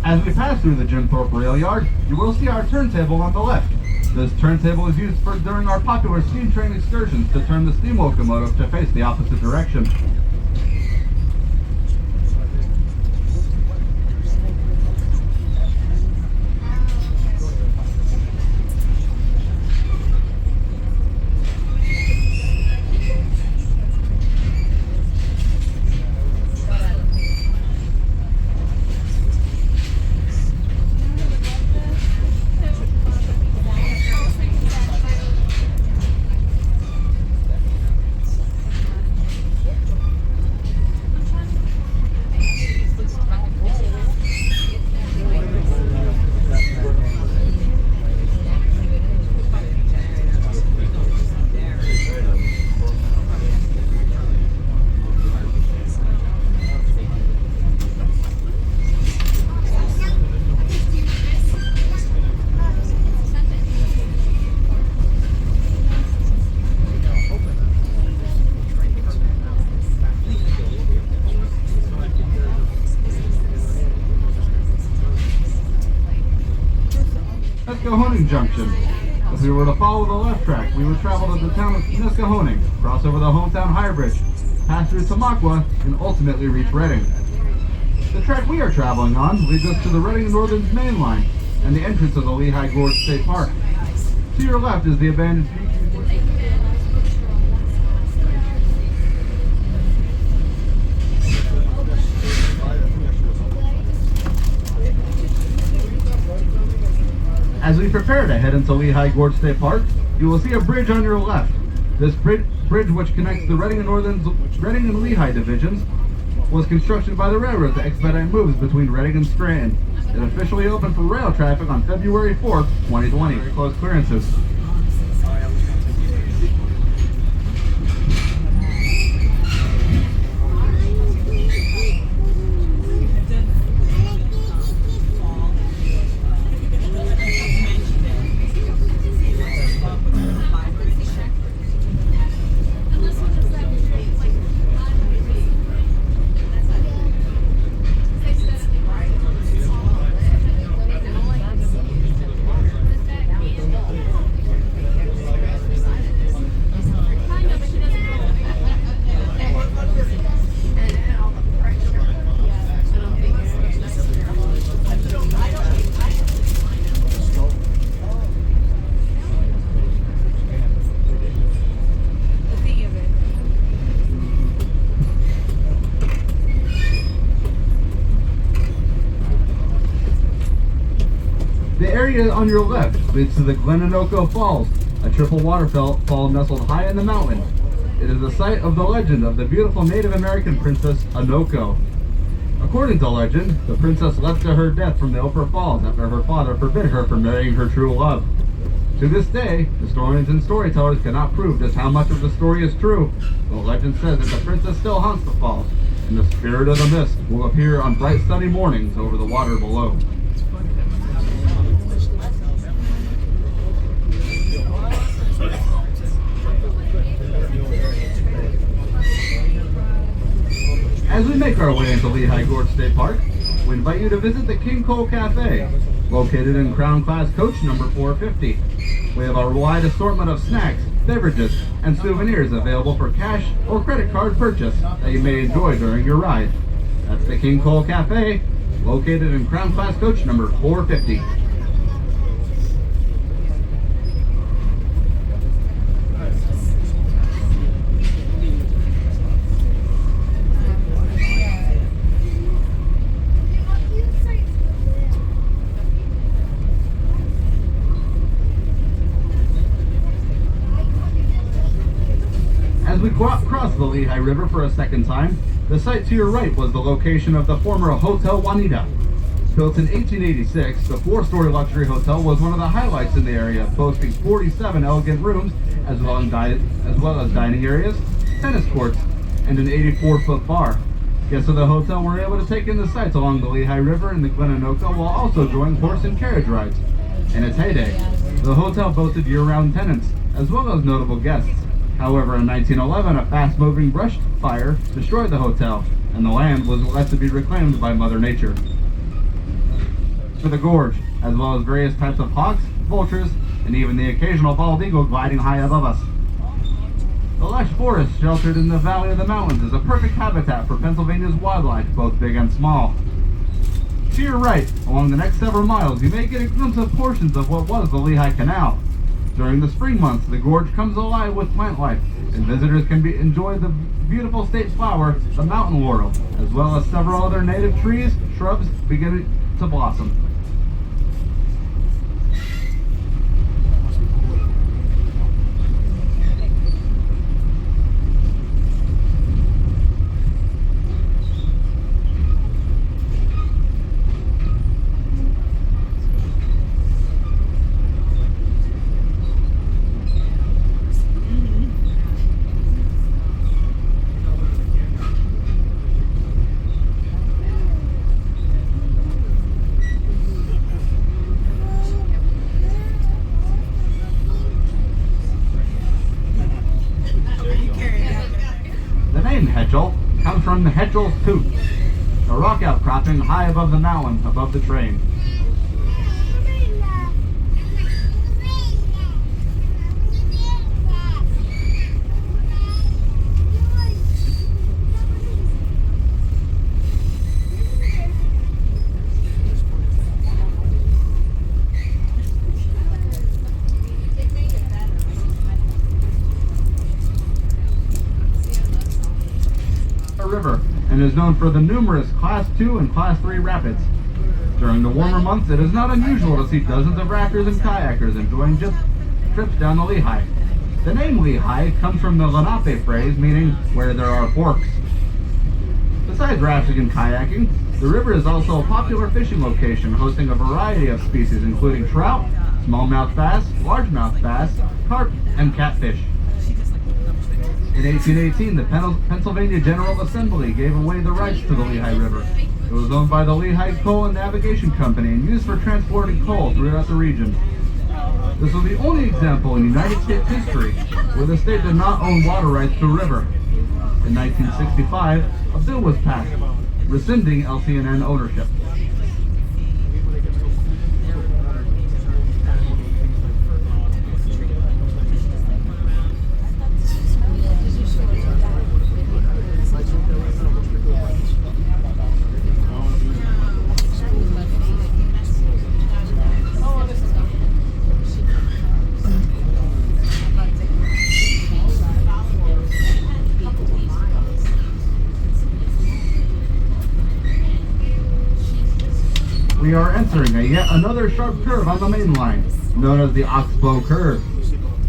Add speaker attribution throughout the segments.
Speaker 1: As we pass through the Jim Thorpe rail yard, you will see our turntable on the left. This turntable is used during our popular steam train excursions to turn the steam locomotive to face the opposite direction. Nescahoning Junction. If we were to follow the left track, we would travel to the town of Nescahoning, cross over the hometown high bridge, pass through Tamaqua, and ultimately reach Reading. The track we are traveling on leads us to the Reading Northern's main line and the entrance of the Lehigh Gorge State Park. To your left is the abandoned As we prepare to head into Lehigh Gorge State Park, you will see a bridge on your left. This bridge, which connects the Reading and Lehigh divisions, was constructed by the railroad to expedite moves between Reading and Scranton. It officially opened for rail traffic on February 4th, 2020. Closed clearances. The area on your left leads to the Glenanoco Falls, a triple waterfall nestled high in the mountain. It is the site of the legend of the beautiful Native American princess Anoko. According to legend, the princess leapt to her death from the upper falls after her father forbid her from marrying her true love. To this day, historians and storytellers cannot prove just how much of the story is true, but legend says that the princess still haunts the falls, and the spirit of the mist will appear on bright sunny mornings over the water below. As we make our way into Lehigh Gorge State Park, we invite you to visit the King Cole Cafe, located in Crown Class Coach number 450. We have a wide assortment of snacks, beverages, and souvenirs available for cash or credit card purchase that you may enjoy during your ride. That's the King Cole Cafe, located in Crown Class Coach number 450. As we crossed the Lehigh River for a second time, the site to your right was the location of the former Hotel Juanita. Built in 1886, the 4-story luxury hotel was one of the highlights in the area, boasting 47 elegant rooms, as well as dining areas, tennis courts, and an 84-foot bar. Guests of the hotel were able to take in the sights along the Lehigh River and the Glenanoco while also enjoying horse and carriage rides. In its heyday, the hotel boasted year-round tenants, as well as notable guests. However, in 1911, a fast-moving brush fire destroyed the hotel, and the land was left to be reclaimed by Mother Nature. for the gorge, as well as various types of hawks, vultures, and even the occasional bald eagle gliding high above us. The lush forest sheltered in the valley of the mountains is a perfect habitat for Pennsylvania's wildlife, both big and small. To your right, along the next several miles, you may get a glimpse of portions of what was the Lehigh Canal. During the spring months, the gorge comes alive with plant life, and visitors can enjoy the beautiful state flower, the mountain laurel, as well as several other native trees, shrubs beginning to blossom. Comes from the Hetchel's Tooth, a rock outcropping high above the mountain above the train. River and is known for the numerous Class 2 and Class 3 rapids. During the warmer months, it is not unusual to see dozens of rafters and kayakers enjoying trips down the Lehigh. The name Lehigh comes from the Lenape phrase meaning where there are forks. Besides rafting and kayaking, the river is also a popular fishing location, hosting a variety of species including trout, smallmouth bass, largemouth bass, carp, and catfish. In 1818, the Pennsylvania General Assembly gave away the rights to the Lehigh River. It was owned by the Lehigh Coal and Navigation Company and used for transporting coal throughout the region. This was the only example in United States history where the state did not own water rights to a river. In 1965, a bill was passed, rescinding LC&N ownership. We are entering yet another sharp curve on the main line, known as the Oxbow Curve.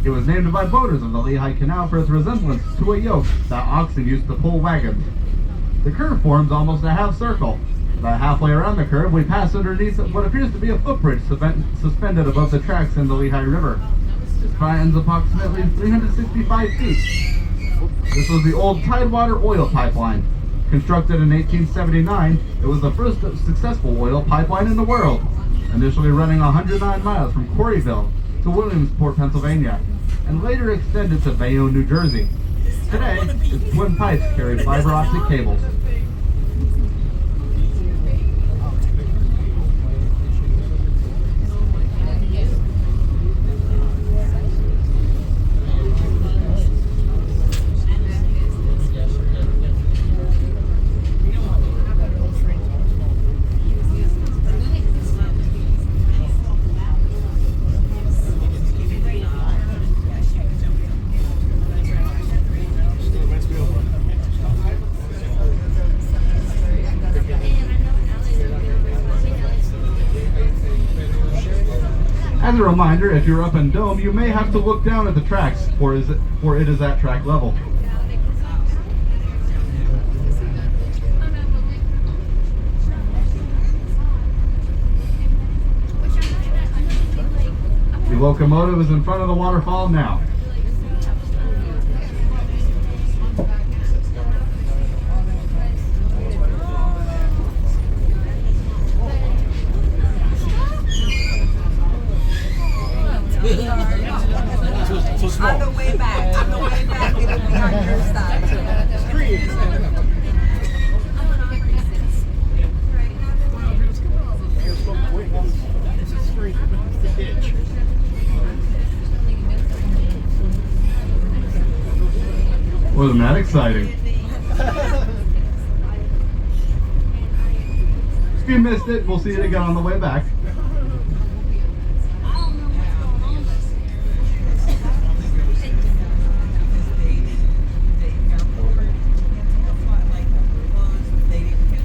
Speaker 1: It was named by boaters of the Lehigh Canal for its resemblance to a yoke that oxen used to pull wagons. The curve forms almost a half circle. About halfway around the curve, we pass underneath what appears to be a footbridge suspended above the tracks in the Lehigh River. It spans approximately 365 feet. This was the old Tidewater oil pipeline. Constructed in 1879, it was the first successful oil pipeline in the world, initially running 109 miles from Quarryville to Williamsport, Pennsylvania, and later extended to Bayonne, New Jersey. Today, its twin pipes carry fiber optic cables. As a reminder, if you're up in Dome, you may have to look down at the tracks, for it is at track level. The locomotive is in front of the waterfall now.
Speaker 2: So small. On the way back, it'll be on your side.
Speaker 1: Wasn't that exciting? If you missed it, we'll see it again on the way back.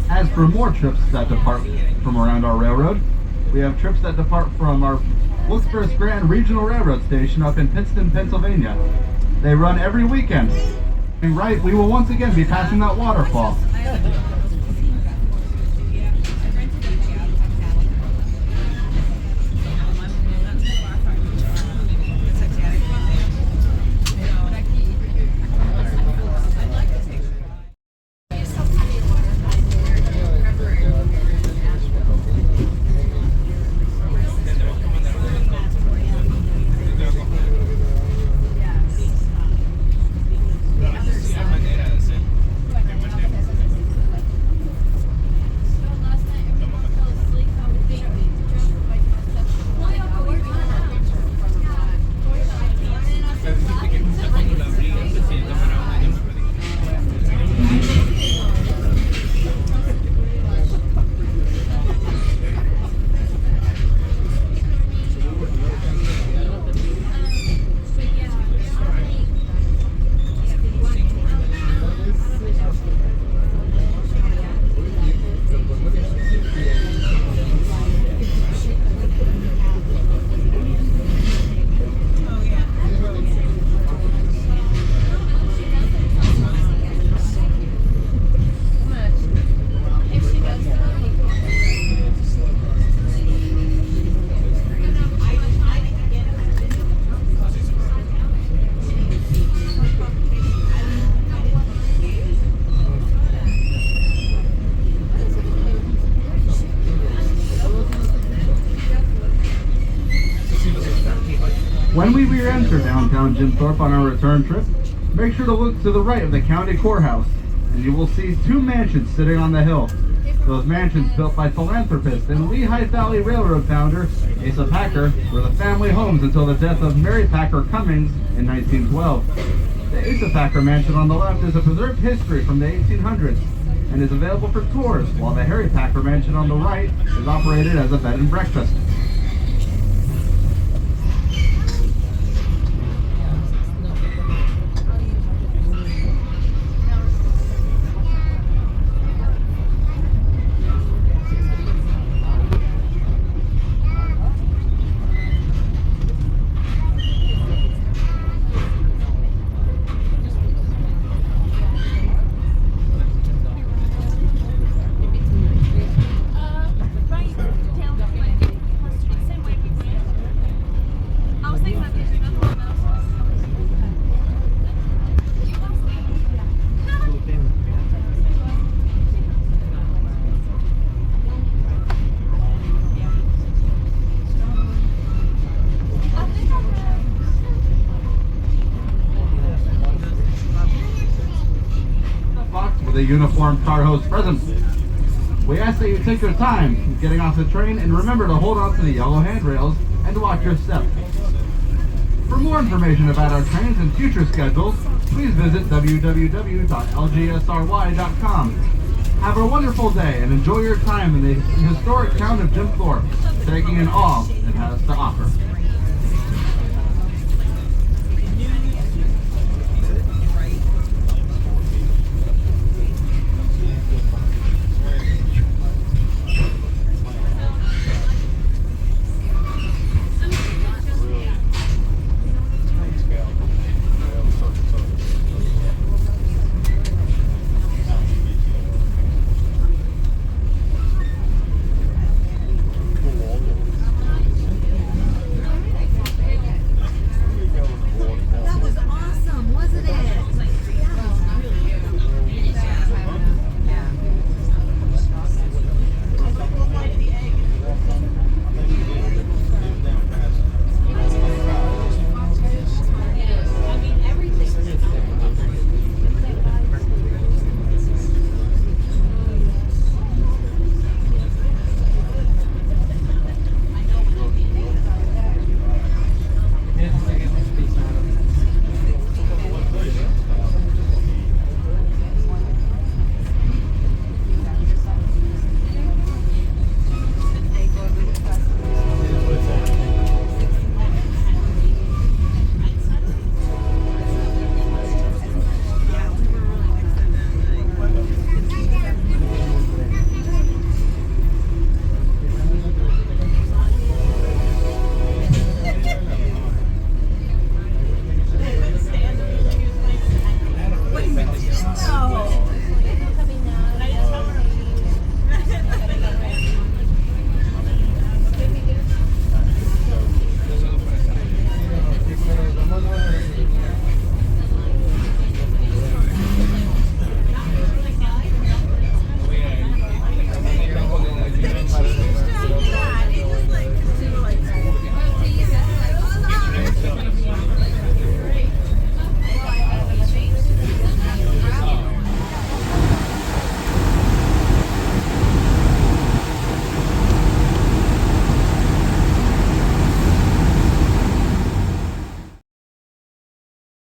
Speaker 1: As for more trips that depart from around our railroad, we have trips that depart from our Wilkes-Barre Grand Regional Railroad Station up in Pittston, Pennsylvania. They run every weekend. And right, we will once again be passing that waterfall. When we re-enter downtown Jim Thorpe on our return trip, make sure to look to the right of the county courthouse, and you will see two mansions sitting on the hill. Those mansions, built by philanthropist and Lehigh Valley Railroad founder Asa Packer, were the family homes until the death of Mary Packer Cummings in 1912. The Asa Packer mansion on the left is a preserved history from the 1800s and is available for tours, while the Harry Packer mansion on the right is operated as a bed and breakfast. With a uniformed car host present. We ask that you take your time getting off the train and remember to hold on to the yellow handrails and watch your step. For more information about our trains and future schedules, please visit www.lgsry.com. Have a wonderful day and enjoy your time in the historic town of Jim Thorpe, taking in all it has to offer.